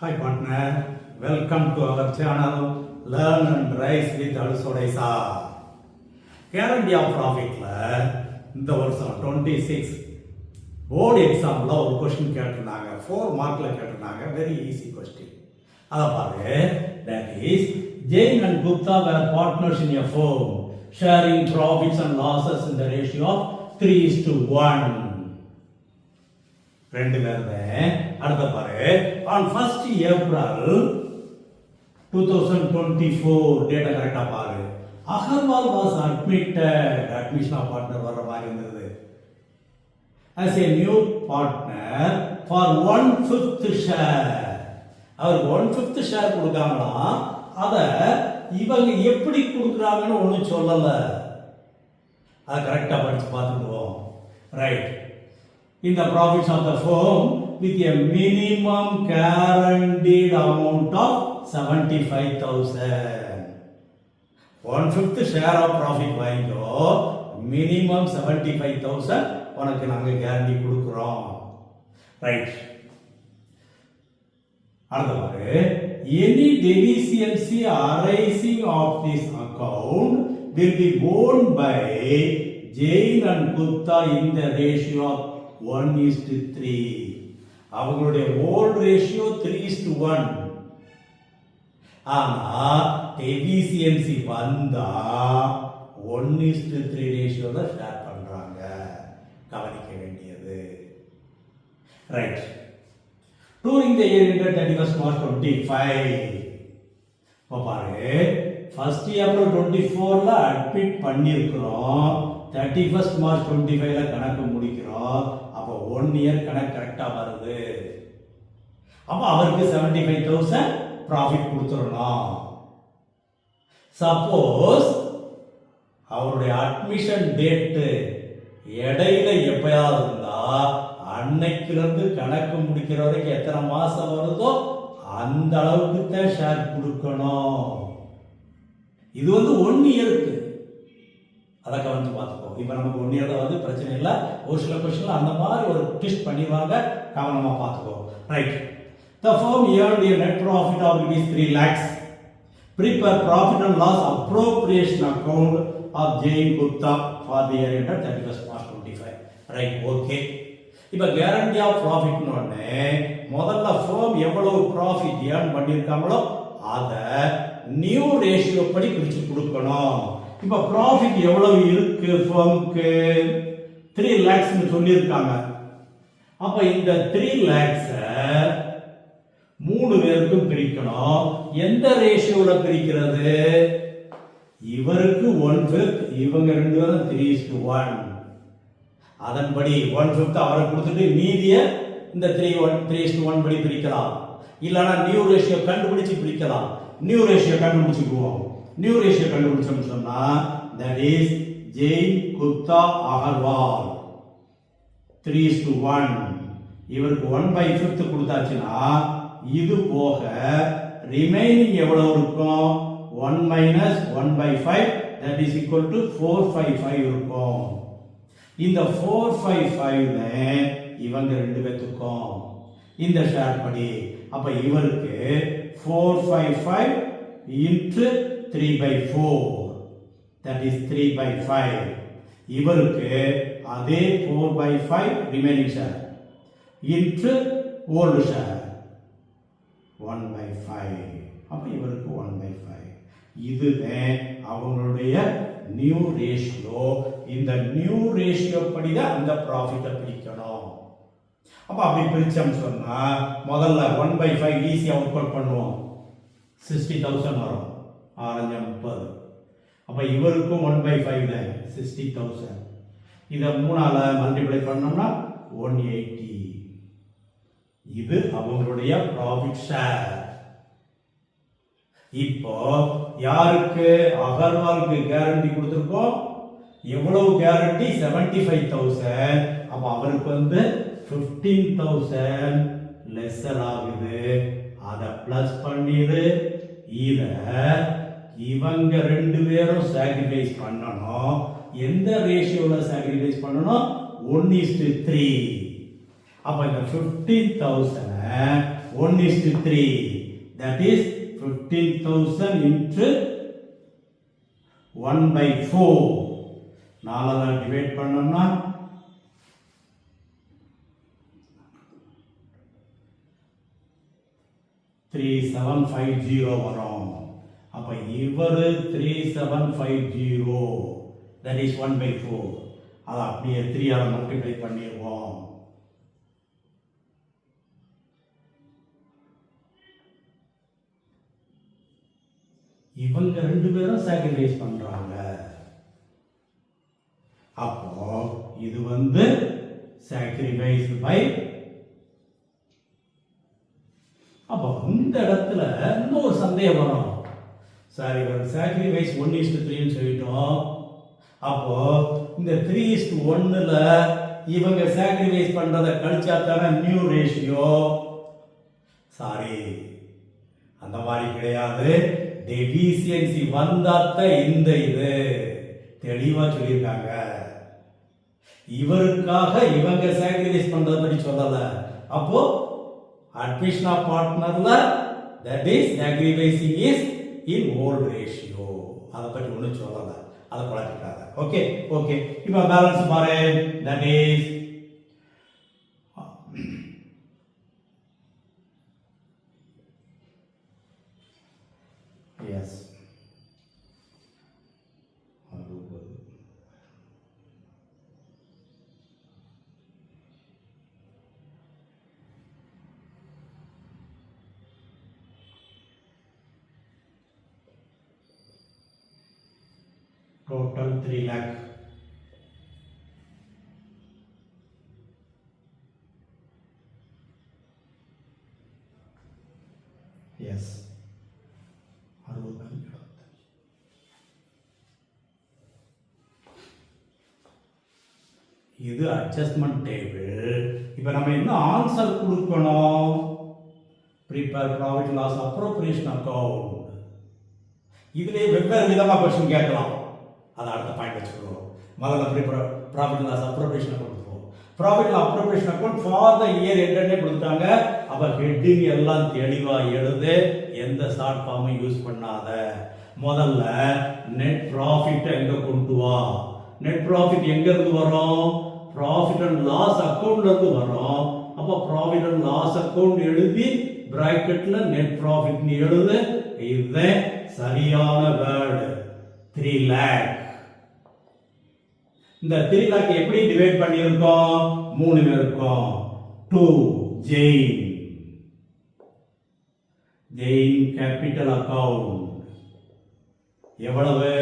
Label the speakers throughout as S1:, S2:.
S1: Hi partner, welcome to our channel Learn and Rise with Alsodaisa. Guarantee of Profitல இந்த வருஷம் 26 board எக்ஸாம்ல ஒரு question கேட்டிருந்தாங்க, 4 மார்க்ல கேட்டிருந்தாங்க. Very easy question. அதை பாரு. That is, Jain and Gupta were partners in a firm, sharing profits and losses in the ratio of 3:1. ரெண்டு பேர் தான். அடுத்த பாரு. On 1st April 2024 டேட்டா கரெக்டா பாரு. Agarwal was admitted, admission of partner வர்ற மாதிரி இருந்தது, as a new partner for 1/5 share. அவர் 1/5 ஷேர் கொடுக்காங்களாம். அத இவங்க எப்படி கொடுக்குறாங்கன்னு ஒன்றும் சொல்லல. அது கரெக்டா படிச்சு பார்த்துக்குவோம். Right. In the profits of the firm with a minimum guaranteed amount of 75,000. 1/5 share of profit வாங்கிக்கோ, minimum 75,000 உனக்கு நாங்க கேரண்டி கொடுக்கிறோம். ரைட். அடுத்த பாரு. Any deficiency arising of this account will be borne by Jain and Gupta in the ratio of 1:3. அவங்களுடைய volt ratio 3:1. ஆனா deficiency வந்தா 1:3 ரேஷியோல share பண்றாங்க. கவனிக்க வேண்டியது. Right. During the year ended 31st March 25. பாரு, 1st April 24ல அட்மிட் பண்ணிருக்கிறோம், 31st March 25ல கணக்கு முடிக்கிறோம். அப்போ 1 இயர் கணக்கு கரெக்டா வருது. அப்ப அவருக்கு 75,000 ப்ராஃபிட் கொடுத்துறோம். சப்போஸ் அவருடைய அட்மிஷன் டேட் இடையில எப்பயாவது இருந்தா அன்னைக்குல இருந்து கணக்கு முடிக்கிற வரைக்கும் எத்தனை மாசம் வருதோ அந்த அளவுக்கு தான் ஷேர் கொடுக்கணும். இது 1 இயருக்கு. அதை கவனித்து பார்த்துக்கோ. இப்போ நமக்கு 1 இயர் வந்து பிரச்சனை இல்லை. ஒரு சில கொஸ்டின்ல அந்த மாதிரி ஒரு ட்விஸ்ட் பண்ணிடுவாங்க, கவனமா பார்த்துக்கோ. Right. The firm earned a net profit of ₹3 lakhs. Prepare profit and loss appropriation account of Jain Gupta for the year ended 31st March 25. Right. Okay. இப்போ கேரண்டி ஆஃப் ப்ராஃபிட் உடனே முதல்ல ஃபர்ம் எவ்வளவு profit earn பண்ணியிருக்காங்களோ அதை new ratio படி பிரிச்சு கொடுக்கணும். இப்போ profit எவ்வளவு இருக்கு ஃபர்முக்கு? 3 lakhs சொல்லியிருக்காங்க. அப்ப இந்த 3 lakhs 3 பேருக்கும் பிரிக்கணும். எந்த ரேஷியோல பிரிக்கிறது? இவருக்கு 1/5, இவங்க 2 பேரும் 3:1. அதன்படி 1/5 அவரை கொடுத்துட்டு மீதிய இந்த 3:1 படி பிரிக்கலாம். இல்லனா நியூ ரேஷியோ கண்டுபிடிச்சு பிரிக்கலாம். நியூ ரேஷியோ கண்டுபிடிச்சுக்குவோம். நியூ ரேஷியோ கண்டுபிடிச்சோம்னு சொன்னா that is ஜெயின் குப்தா அகர்வால் 3:1. இவருக்கு 1/5 கொடுத்தாச்சுன்னா இது போக ரிமைனிங் எவ்வளவு இருக்கும்? 1 - 1/5 that is equal to 455 இருக்கும். இந்த 455 இவங்க 2 பேத்துக்கும் இந்த ஷேர் படி. அப்ப இவருக்கு 455 into 3/4 that is 3/5. இவருக்கு அதே 4/5 remaining share into old share 1/5. அப்ப இவருக்கு 1/5. இதுதான் அவங்களுடைய நியூ ரேஷியோ. இந்த நியூ ரேஷியோ படிதான் அந்த ப்ராஃபிட்டை பிரிக்கணும். அப்ப அப்படி பிரிச்சோம் சொன்னா முதல்ல 1/5 ஈஸியா ஒர்க் அவுட் பண்ணுவோம். 60,000 வரும். 6×30. அப்ப இவருக்கும் 1/5 தான் 60,000. இத 3ஆல மல்டிப்ளை பண்ணோம்னா 180. இது அவங்களுடைய ப்ராஃபிட் ஷேர். இப்போ யாருக்கு? அகர்வாலுக்கு கேரண்டி கொடுத்திருக்கோம். எவ்வளவு கேரண்டி? 75,000. அப்ப அவருக்கு 15,000 லெஸ்ஸர் ஆகுது. அத பிளஸ் பண்ணிடு. இத இவங்க 2 பேரும் சாக்ரிஃபைஸ் பண்ணணும். எந்த ரேஷியோல சாக்ரிஃபைஸ் பண்ணணும்? 1:3. அப்ப இந்த 15,000 1:3. That is 15,000 into 1/4. 4 டிவைட் பண்ணோம்னா 3750 வரும். அப்ப இவரு 3750, that is 1/4. அதை அப்படியே 3 ஆல மல்டிப்ளை பண்ணிடுவோம். இவங்க 2 பேரும் சாக்ரிஃபைஸ் பண்றாங்க. அப்போ இது சாக்ரிஃபைஸ் பை. அப்போ இந்த இடத்துல இன்னொரு சந்தேகம் வரும். சார் இவர் சாக்ரிஃபைஸ் 1:3 சொல்லிட்டோம். அப்போ இந்த 3:1ல இவங்க சாக்ரிஃபைஸ் பண்றதை கழிச்சா தானே நியூ ரேஷியோ. சாரி, அந்த மாதிரி கிடையாது. டெஃபிஷியன்சி வந்தாத்த இந்த இது தெளிவா சொல்லியிருக்காங்க. இவருக்காக இவங்க சாக்ரிஃபைஸ் பண்றத பத்தி சொல்லல. அப்போ addition of partnerல that is sacrificing is in whole ratio. அத பத்தி ஒண்ணும் சொல்லல. அத குழப்பிக்காத. Okay okay. இப்போ பேலன்ஸ் பாரு. that is yes total 3 lakh. Yes. இது அட்ஜஸ்ட்மெண்ட் டேபிள். இப்போ நம்ம என்ன ஆன்சர் கொடுக்கணும்? Prepare profit loss appropriation account. இதுலயே வெவ்வேறு விதமா क्वेश्चन கேட்கலாம். அதை அடுத்த பாயிண்ட் வச்சுக்கிறோம். முதல்ல profit loss appropriation account. Profit appropriation account for the year எண்டே கொடுத்தாங்க. அப்ப ஹெட்டிங் எல்லாம் தெளிவா எழுது. எந்த ஷார்ட் ஃபார்மும் யூஸ் பண்ணாத. முதல்ல நெட் ப்ராஃபிட் எங்க கொண்டு வா. நெட் ப்ராஃபிட் எங்க இருந்து வரும்? ப்ராஃபிட் அண்ட் லாஸ் அக்கவுண்ட்ல இருந்து வரும். அப்ப ப்ராஃபிட் அண்ட் லாஸ் அக்கவுண்ட் எழுதி பிராக்கெட்ல நெட் ப்ராஃபிட் நீ எழுது. இது சரியான வேர்ட். 3 lakh. இந்த 3 lakh எப்படி டிவைட் பண்ணியிருக்கோம்? 3 இருக்கும். 2 ஜெயின் கேபிட்டல் அக்கவுண்ட் எவ்வளவு?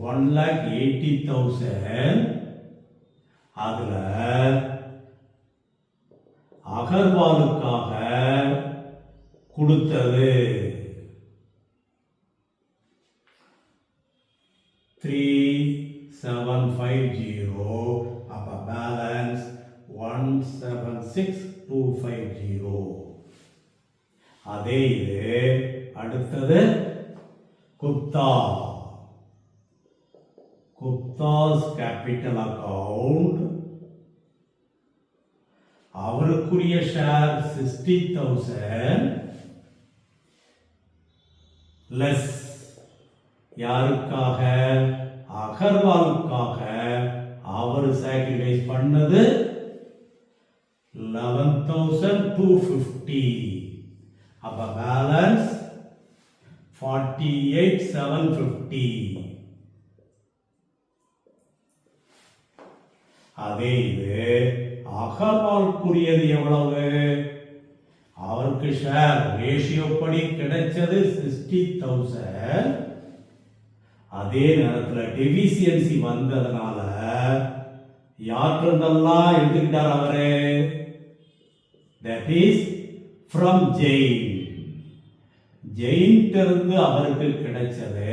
S1: 1,80,000. அதுல அகர்வாலுக்காக கொடுத்தது 3750. அப்ப பேலன்ஸ் 176,250. அதே இது அடுத்தது குப்தாஸ் கேபிட்டல் அக்கவுண்ட். அவருக்குரிய ஷேர் 60,000 லெஸ். யாருக்காக? அகர்வாலுக்காக. அவர் சாக்ரிஃபைஸ் பண்ணது 11,250. அப்ப பேலன்ஸ் 48,750. அதே இது அகர்வாலுக்குரியது எவ்வளவு? அவருக்கு ஷேர் ரேஷியோ படி கிடைச்சது 60,000. அதே நேரத்தில் டெஃபிஷியன்சி வந்ததுனால யார்கிட்டெல்லாம் எடுத்துக்கிட்டார் அவரு? தட் இஸ் ஃப்ரம் ஜெயின் இருந்து அவருக்கு கிடைச்சது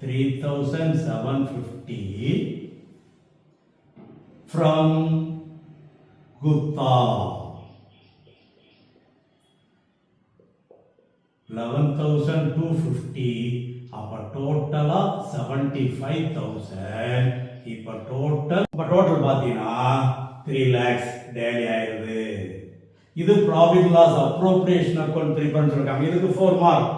S1: 3,750 from Gupta. 11,250. அப்ப டோட்டலா 75,000. இப்ப டோட்டல் பாத்தீங்கன்னா 3 lakhs டேலி ஆயிருது. இது profit loss appropriation account prepare சொல்லிருக்காங்க. இதுக்கு 4 மார்க்.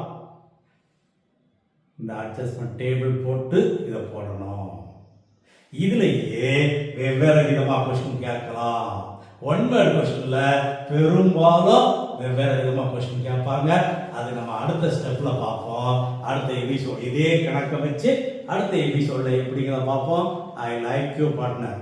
S1: இந்த அட்ஜஸ்ட்மெண்ட் டேபிள் போட்டு இதை போடணும். இதுலயே வெவ்வேறு விதமா கொஸ்டின் கேட்கலாம். ஒன் வேர்ட் கொஸ்டின்ல பெரும்பாலும் வெவ்வேறு விதமா கொஸ்டின் கேட்பாங்க. அது நம்ம அடுத்த ஸ்டெப்ல பார்ப்போம். அடுத்த எபிசோட் இதே கணக்கை வச்சு அடுத்த எபிசோட்ல எப்படிங்கிறத பார்ப்போம். I like you partner.